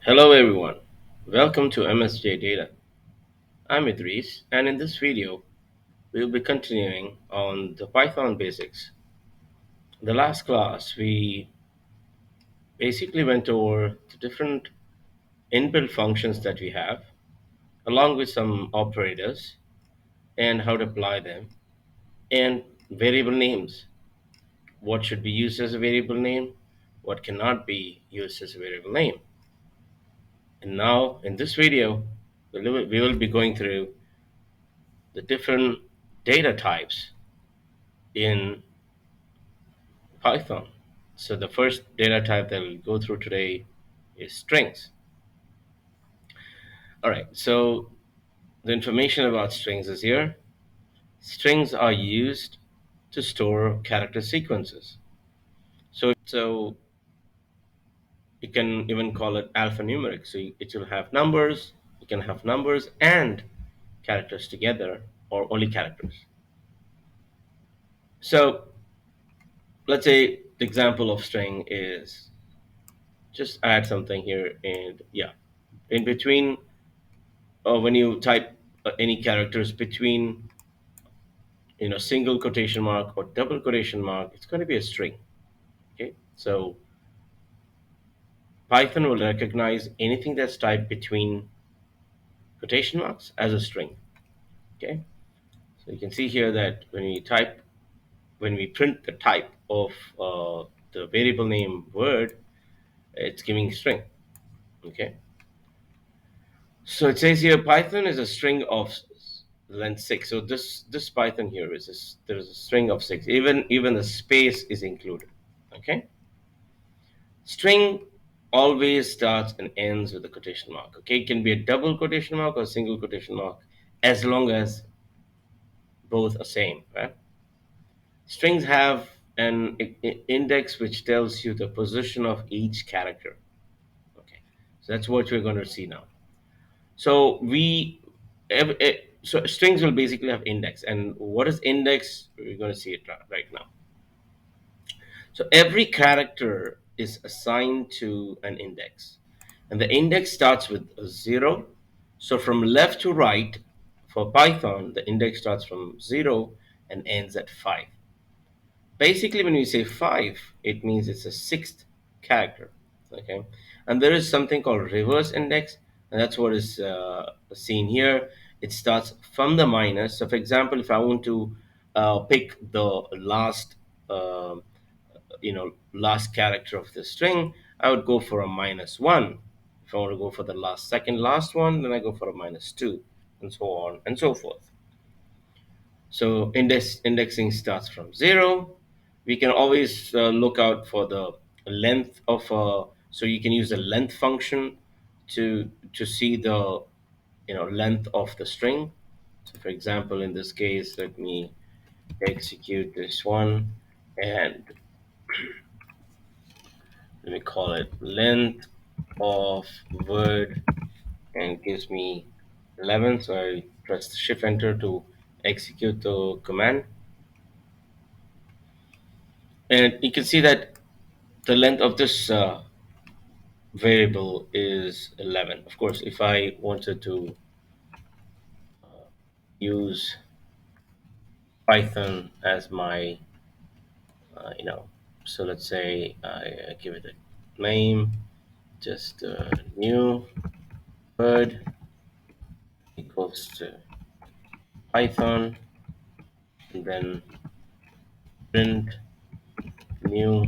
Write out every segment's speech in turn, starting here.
Hello everyone, welcome to MSJ Data. I'm Idris, and in this video, we'll be continuing on the Python basics. The last class, we basically went over the different inbuilt functions that we have, along with some operators and how to apply them, and variable names. What should be used as a variable name, what cannot be used as a variable name. And now, in this video, we will be going through the different data types in Python. So the first data type that we'll go through today is strings. All right, so the information about strings is here. Strings are used to store character sequences. So you can even call it alphanumeric. So it will have numbers, you can have numbers and characters together or only characters. So let's say the example of string is just add something here and yeah, in between when you type any characters between single quotation mark or double quotation mark, it's going to be a string. Okay, so Python will recognize anything that's typed between quotation marks as a string. Okay, so you can see here that when we print the type of the variable name word, it's giving string. Okay, so it says here Python is a string of length 6. So this Python here there's a string of 6. Even the space is included. Okay, string always starts and ends with a quotation mark. Okay, it can be a double quotation mark or a single quotation mark as long as both are same. Right? Strings have an index which tells you the position of each character. Okay, so that's what we're going to see now. So so strings will basically have index, and what is index? We're going to see it right now. So every character is assigned to an index, and the index starts with a 0. So from left to right, for Python, the index starts from 0 and ends at 5. Basically, when we say 5, it means it's a sixth character. Okay, and there is something called reverse index, and that's what is seen here. It starts from the minus. So for example, if I want to pick the last last character of the string, I would go for a -1. If I want to go for the second last one, then I go for a -2, and so on and so forth. So indexing starts from 0. We can always look out for the length of so you can use the length function to see the length of the string. So for example, in this case, let me execute this one, and let me call it length of word, and gives me 11. So I press the shift enter to execute the command, and you can see that the length of this variable is 11. Of course, if I wanted to use Python as my, so let's say I give it a name, just new word equals to Python, and then print new.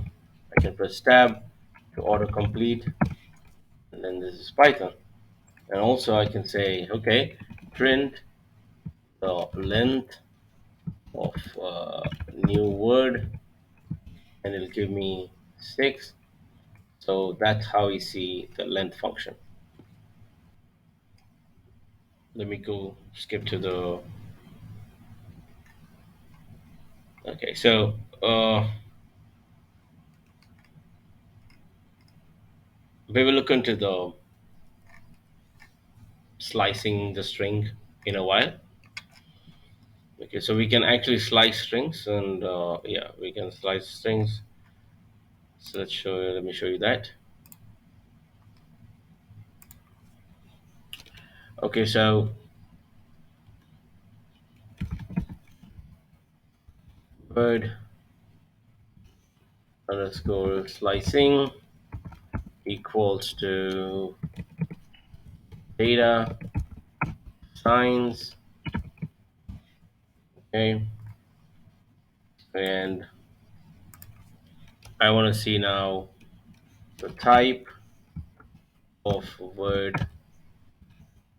I can press tab to autocomplete, and then this is Python. And also I can say, okay, print the length of new word, and it'll give me 6. So that's how we see the length function. Let me go skip to the, okay, so we will look into the slicing the string in a while. Okay, so we can actually slice strings, and yeah, we can slice strings. So let me show you that. Okay, so word underscore slicing equals to data signs. Okay, and I want to see now the type of word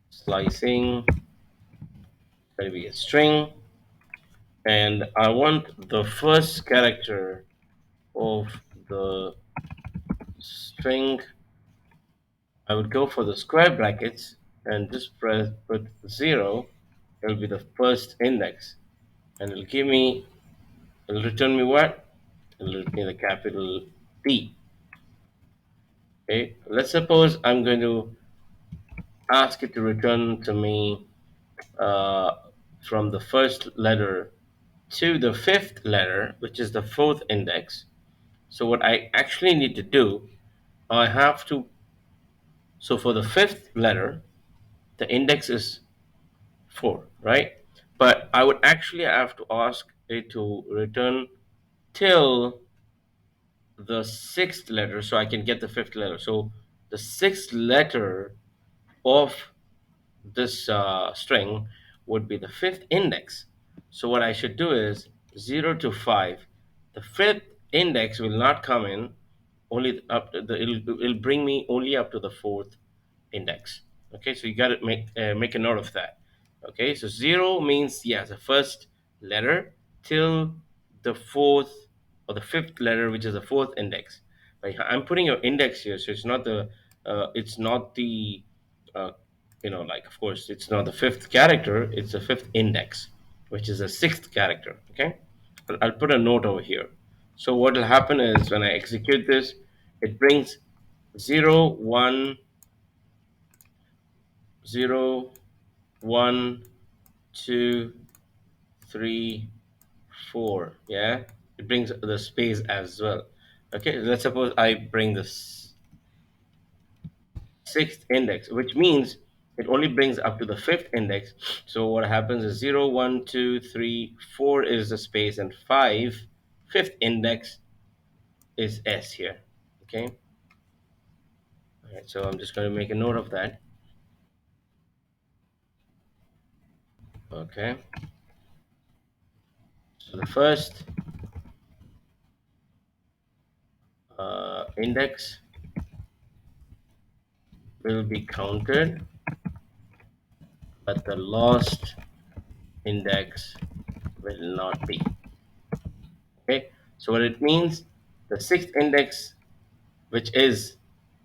slicing. It's going to be a string, and I want the first character of the string. I would go for the square brackets and just put 0. It'll be the first index, and it'll return me what? It'll return me the capital D. Okay, let's suppose I'm going to ask it to return to me uh, from the first letter to the fifth letter, which is the fourth index. So what I actually need to do, I have to, so for the fifth letter, the index is 4, right? But I would actually have to ask it to return till the sixth letter so I can get the fifth letter. So the sixth letter of this string would be the fifth index. So what I should do is 0 to 5. The fifth index will not come in, only up to it'll bring me only up to the fourth index. Okay, so you got to make a note of that. Okay, so 0 means yes, the first letter till the fourth or the fifth letter, which is the fourth index. Like I'm putting your index here, so it's not the uh, like of course it's not the fifth character, it's the fifth index, which is the sixth character. Okay, but I'll put a note over here. So what will happen is when I execute this, it brings 0 1 0 1 2 3 4. Yeah, it brings the space as well. Okay, let's suppose I bring this sixth index, which means it only brings up to the fifth index. So what happens is 0 1 2 3 4 is the space, and 5, fifth index, is S here. Okay, all right, so I'm just going to make a note of that. Okay, so the first index will be counted, but the last index will not be. Okay, so what it means, the sixth index, which is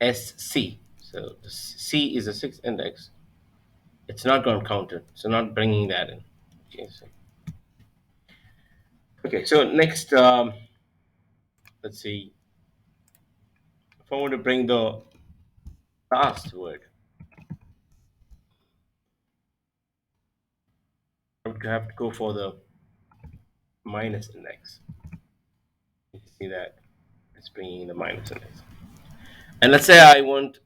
SC, so the C is the sixth index, it's not going to count it, so not bringing that in. Okay, so next, let's see, if I want to bring the last word, I would have to go for the minus index. You can see that it's bringing the minus index. And let's say I want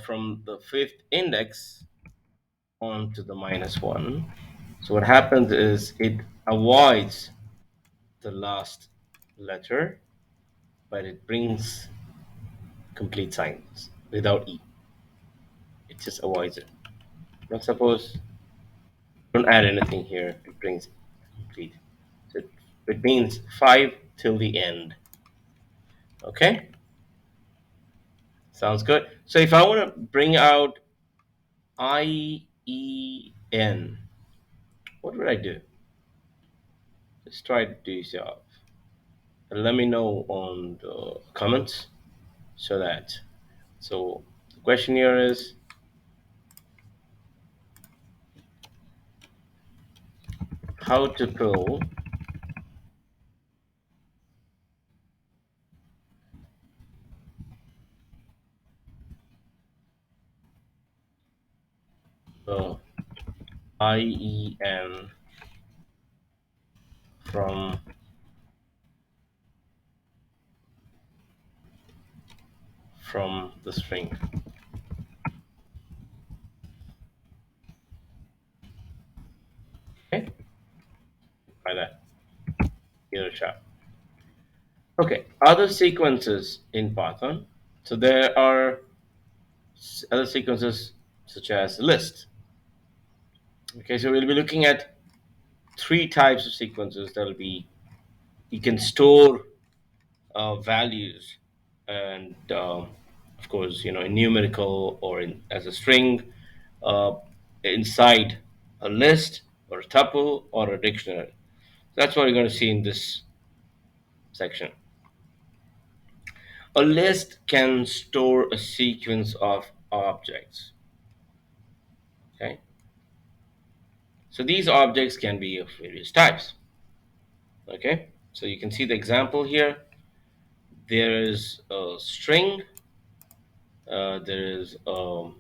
from the fifth index on to the -1. So what happens is it avoids the last letter, but it brings complete signs without E. It just avoids it. Now suppose don't add anything here, it brings complete. So it means 5 till the end. Okay? Sounds good. So if I want to bring out IEN, what would I do? Let's try to do yourself. And let me know on the comments so that. So the question here is how to pull the IEN from the string. filter. Okay, other sequences in Python. So there are other sequences such as list. Okay, so we'll be looking at three types of sequences. That'll be, you can store values, and of course, in numerical or as a string, uh, inside a list or a tuple or a dictionary. That's what you're going to see in this section. A list can store a sequence of objects. Okay, so these objects can be of various types. Okay, so you can see the example here. There is a string. There is, of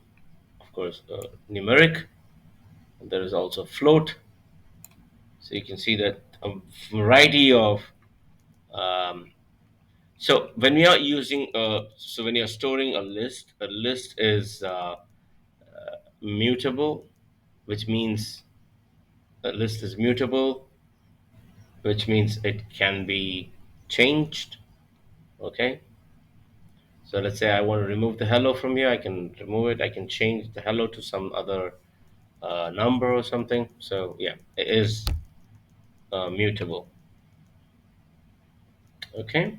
course, numeric. There is also float. So you can see that a variety of. Um, so when we are using, so when you're storing a list is mutable, which means a list is mutable, which means it can be changed. Okay. So let's say I want to remove the hello from here. I can remove it. I can change the hello to some other number or something. So yeah, it is mutable. Okay.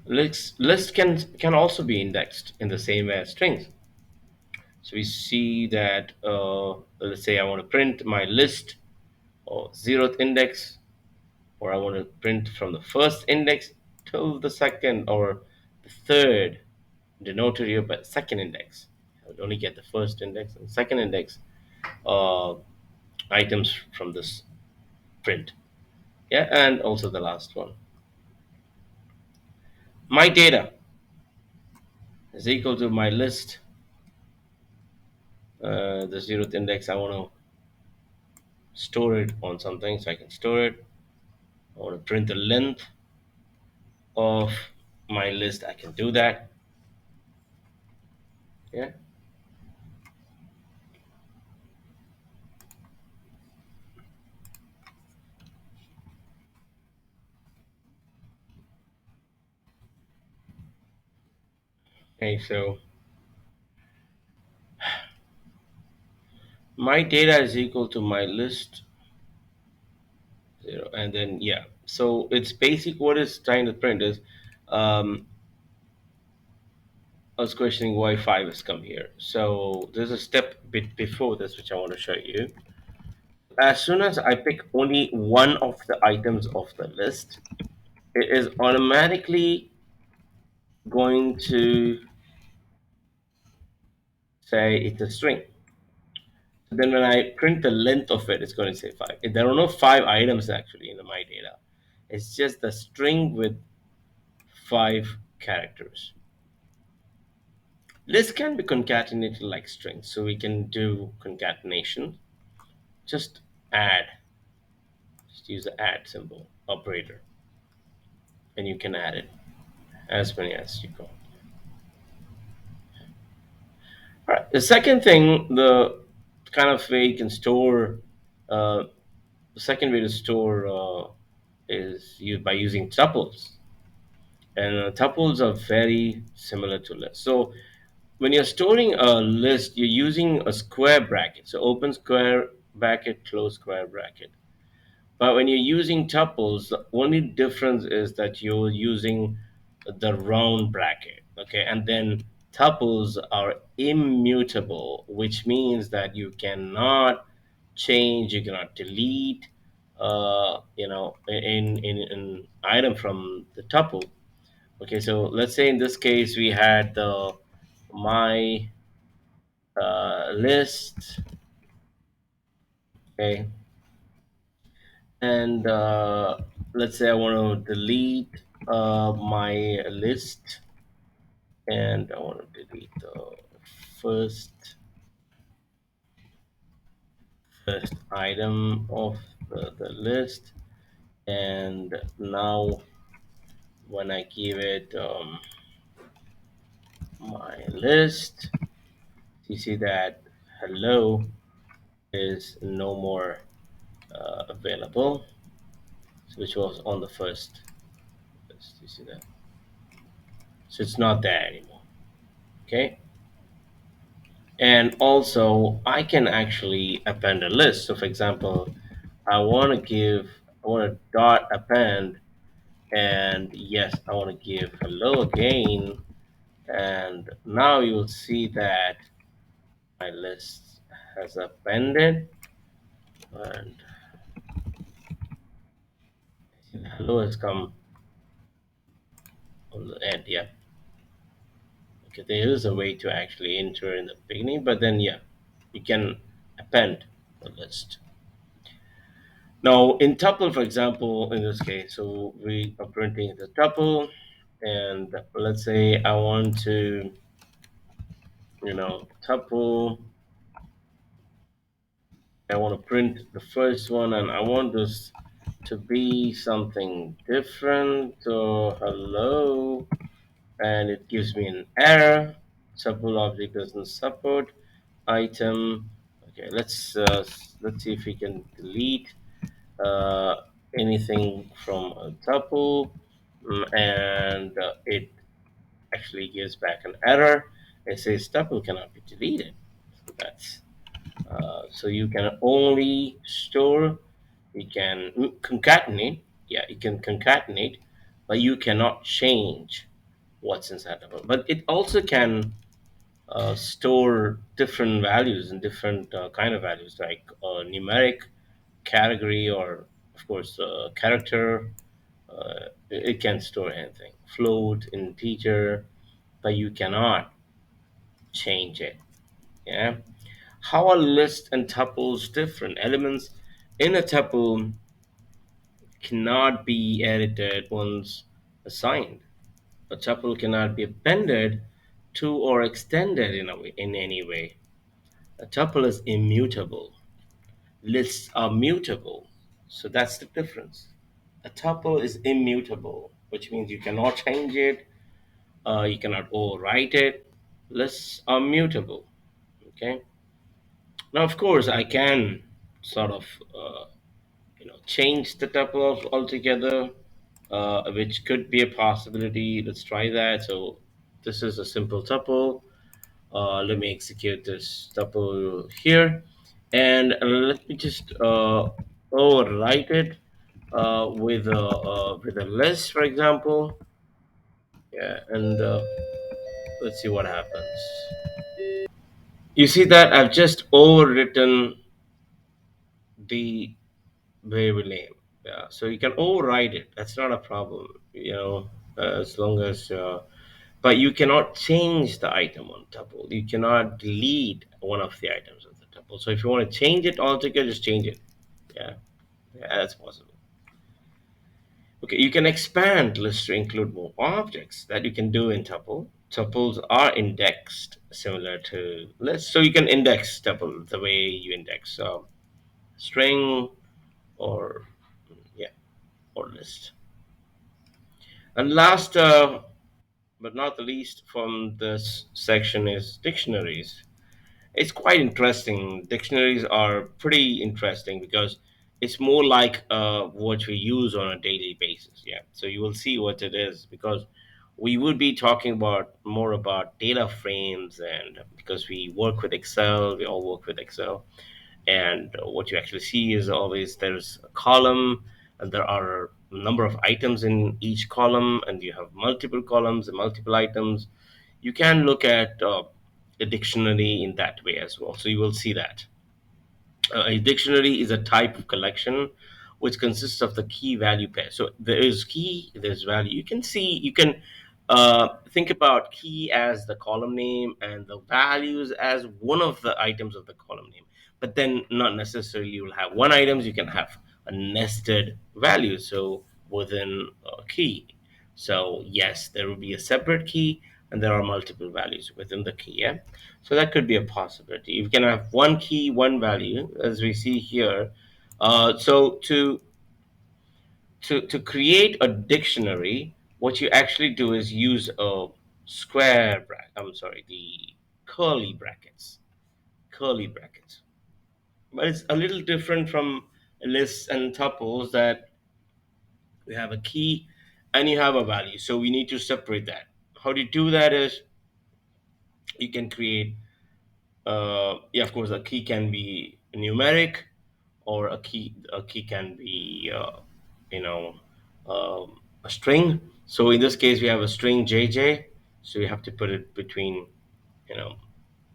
List can also be indexed in the same way as strings. So we see that, let's say I want to print my list or zeroth index, or I want to print from the first index till the second or the third, denoted here by second index. I would only get the first index and second index uh, items from this print. Yeah, and also the last one. My data is equal to my list, the zeroth index. I want to store it on something, so I can store it. I want to print the length of my list. I can do that. Yeah. Okay, so my data is equal to my list zero, and then yeah. So it's basic. What it's trying to print is, um, I was questioning why five has come here. So there's a step bit before this which I want to show you. As soon as I pick only one of the items of the list, it is automatically going to say it's a string. So then when I print the length of it, it's going to say five. There are no five items actually in my data. It's just a string with five characters. List can be concatenated like strings, so we can do concatenation. Just add, just use the add symbol operator, and you can add it as many as you go. All right. The second thing, the kind of way you can store, uh, the second way to store is by using tuples. And tuples are very similar to lists. So when you're storing a list, you're using a square bracket. So open square bracket, close square bracket. But when you're using tuples, the only difference is that you're using the round bracket. Okay, and then tuples are immutable, which means that you cannot change, you cannot delete, in item from the tuple. Okay, so let's say in this case we had the my list. Okay, and let's say I want to delete my list, and I want to delete the first first item of the list, and now when I give it my list, you see that hello is no more available. which was on the first list. You see that? So it's not there anymore. Okay. And also, I can actually append a list. So, for example, I want to dot append, and yes, I want to give hello again. And now you'll see that my list has appended, and hello has come on the end. Yeah. Okay, there is a way to actually enter in the beginning, but then yeah, you can append the list. Now, in tuple, for example, in this case, so we are printing the tuple, and let's say I want to, tuple, I want to print the first one, and I want this to be something different, or hello, and it gives me an error. Tuple object doesn't support item. Okay, let's see if we can delete uh, anything from a tuple, and it actually gives back an error. It says tuple cannot be deleted. So that's so you can only store, you can concatenate. Yeah, you can concatenate, but you cannot change what's inside of it. But it also can store different values and different kind of values like numeric, category, or of course character. It can store anything, float, integer, but you cannot change it. Yeah. How are lists and tuples different? Elements in a tuple cannot be edited once assigned. A tuple cannot be appended to or extended in any way. A tuple is immutable. Lists are mutable. So that's the difference. A tuple is immutable, which means you cannot change it, you cannot overwrite it. Lists are mutable. Okay. Now, of course, I can sort of change the tuple altogether, which could be a possibility. Let's try that. So this is a simple tuple. Let me execute this tuple here, and let me just overwrite it with a list, for example. Yeah, and let's see what happens. You see that I've just overwritten the variable name. Yeah, so you can override it. That's not a problem. As long as but you cannot change the item on tuple. You cannot delete one of the items of the tuple. So if you want to change it altogether, just change it. Yeah, yeah, that's possible. Okay, you can expand lists to include more objects that you can do in tuple. Tuples are indexed similar to lists, so you can index tuple the way you index string or yeah or list. And last but not the least from this section is dictionaries. It's quite interesting. Dictionaries are pretty interesting because it's more like what we use on a daily basis. Yeah. So you will see what it is because we would be talking about more about data frames, and because we work with Excel, we all work with Excel. And what you actually see is always there's a column, and there are a number of items in each column, and you have multiple columns and multiple items. You can look at a dictionary in that way as well. So you will see that. A dictionary is a type of collection which consists of the key value pair. So there is key, there's value. You can think about key as the column name and the values as one of the items of the column name. But then not necessarily you will have one items, you can have a nested value. So within a key. So yes, there will be a separate key and there are multiple values within the key. Yeah. So that could be a possibility. You can have one key, one value, as we see here. So to create a dictionary, what you actually do is use a square bracket. I'm sorry, the curly brackets, curly brackets. But it's a little different from lists and tuples that We have a key and you have a value. So we need to separate that. How do you do that is you can create, yeah, of course, a key can be numeric, or a key can be, you know, a string. So in this case, we have a string JJ. So you have to put it between, you know,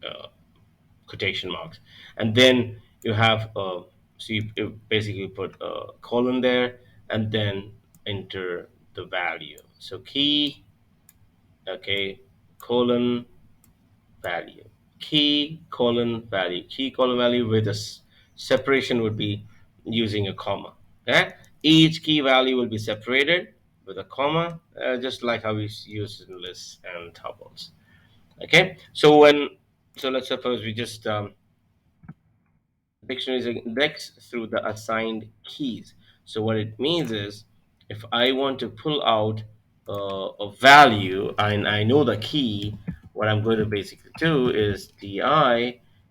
uh, quotation marks, and then you have so you basically put a colon there, and then enter the value. So key, okay, colon value, key colon value, key colon value with a separation would be using a comma. Okay, each key value will be separated with a comma, just like how we use in lists and tuples. Okay, so let's suppose we just dictionary is indexed through the assigned keys. So what it means is, if I want to pull out a value and I know the key, what I'm going to basically do is di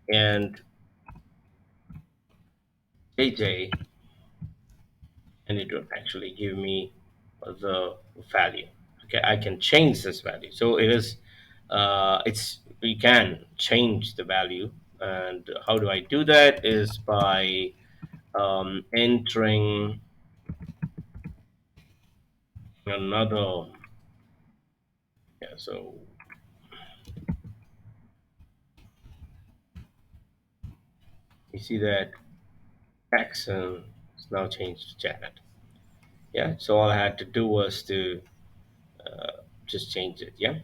and jj, and it will actually give me the value. Okay, I can change this value. So it is, it's we can change the value, and how do I do that? Is by entering another, yeah, so you see that accent is now changed to Janet. Yeah, so all I had to do was to just change it. Yeah,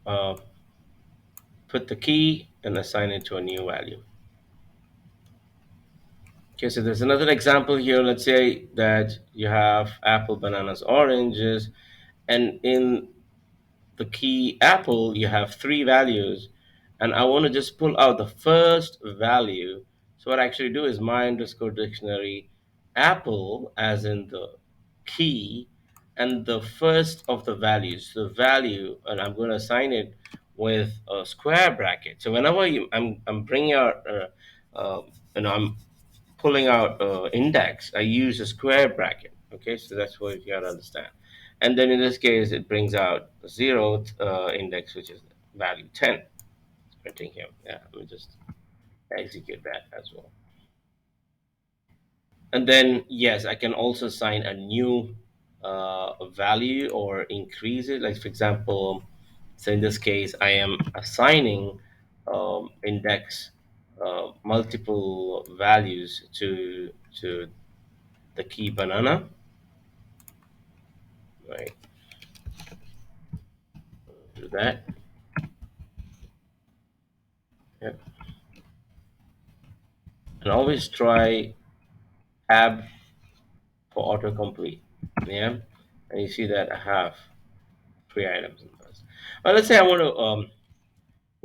uh, put the key and assign it to a new value. Okay, so there's another example here. Let's say that you have apple, bananas, oranges, and in the key apple, you have three values, and I want to just pull out the first value. So what I actually do is my underscore dictionary apple, as in the key, and the first of the values, the value, and I'm going to assign it with a square bracket. So whenever I'm bringing out, I'm pulling out index, I use a square bracket. Okay, so that's what you gotta understand. And then in this case, it brings out the zeroth index, which is value 10. It's printing here. Yeah, let me just execute that as well. And then, yes, I can also assign a new value or increase it. Like, for example, so in this case, I am assigning index multiple values to the key banana, right? Do that. Yep. And always try tab for autocomplete. Yeah. And you see that I have three items in this. Well, let's say I want to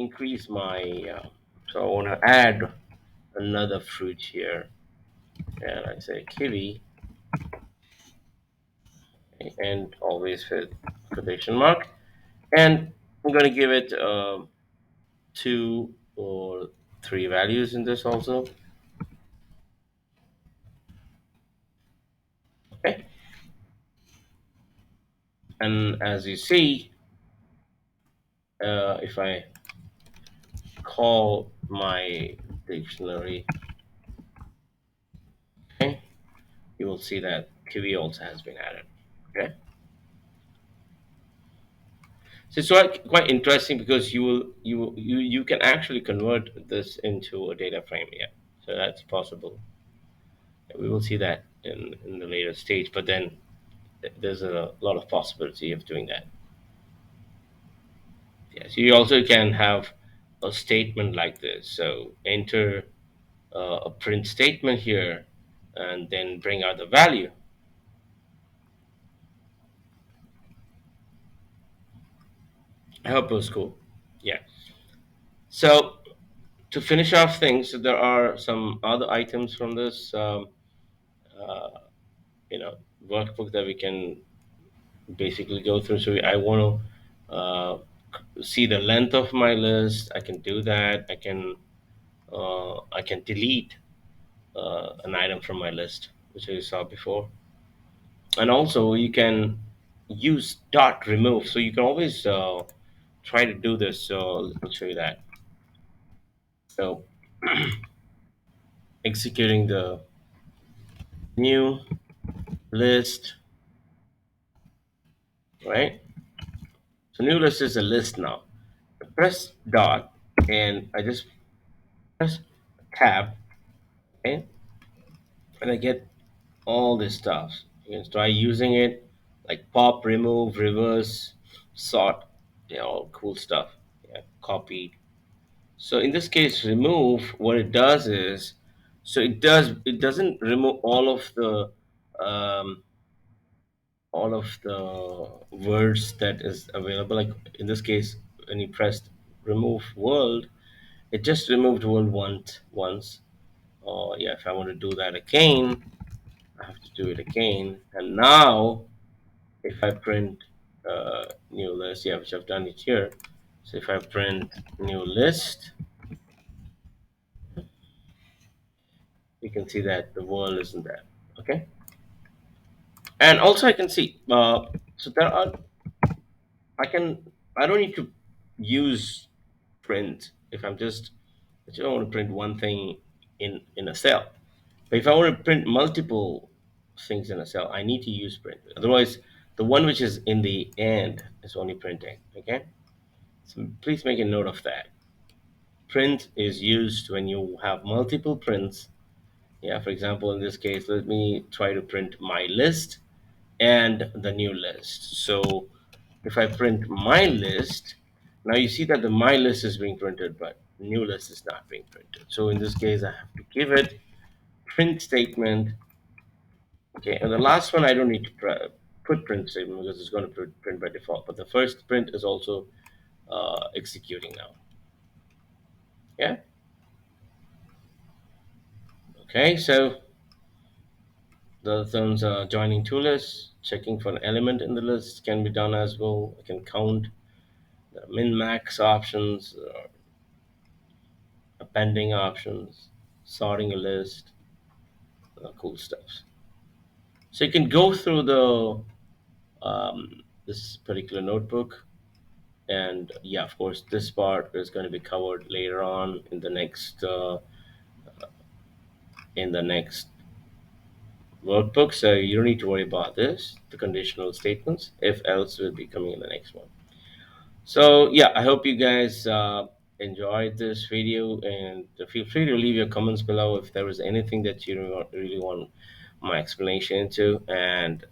increase my, so I want to add another fruit here. And I say kiwi, and always with quotation mark. And I'm going to give it two or three values in this also. Okay. And as you see, if I call my dictionary, okay, you will see that kiwi also has been added. Okay, so it's quite interesting because you can actually convert this into a data frame. Yeah, so that's possible. We will see that in the later stage, but then there's a lot of possibility of doing that. Yes, you also can have a statement like this. So enter a print statement here, and then bring out the value. I hope it was cool. Yeah. So to finish off things, there are some other items from this, uh, you know, workbook that we can basically go through. So I want to see the length of my list. I can do that. I can delete an item from my list, which I saw before. And also you can use dot remove, so you can always try to do this. So I'll show you that. So executing the new list, right? So new list is a list now. I press dot and I just press tab, okay? And I get all this stuff. You can try using it, like pop, remove, reverse, sort, all cool stuff. Yeah, copy. So in this case, remove, what it does is, so it doesn't remove um, all of the words that is available. Like in this case, when you pressed remove world, it just removed world once. Or yeah, if I want to do that again, I have to do it again. And now if I print new list, yeah, which I've done it here. So if I print new list, you can see that the world isn't there. Okay, and also I can see. So there are. I can. I don't need to use print if I'm just. I just want to print one thing in a cell. But if I want to print multiple things in a cell, I need to use print. Otherwise, the one which is in the end is only printing. Okay, so please make a note of that. Print is used when you have multiple prints. Yeah, for example, in this case, let me try to print my list and the new list. So if I print my list, now you see that the my list is being printed, but new list is not being printed. So in this case, I have to give it print statement. Okay, and the last one I don't need to put print statement because it's going to print by default. But the first print is also executing now. Yeah. Okay, so the other terms are joining two lists, checking for an element in the list can be done as well. I can count the min max options, appending options, sorting a list, cool stuff. So you can go through the this particular notebook, and yeah, of course, this part is going to be covered later on in the next workbook. So you don't need to worry about this. The conditional statements, if else, will be coming in the next one. So yeah, I hope you guys enjoyed this video, and feel free to leave your comments below if there was anything that you really want my explanation into. And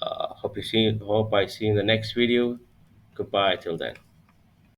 hope I see you in the next video. Goodbye till then.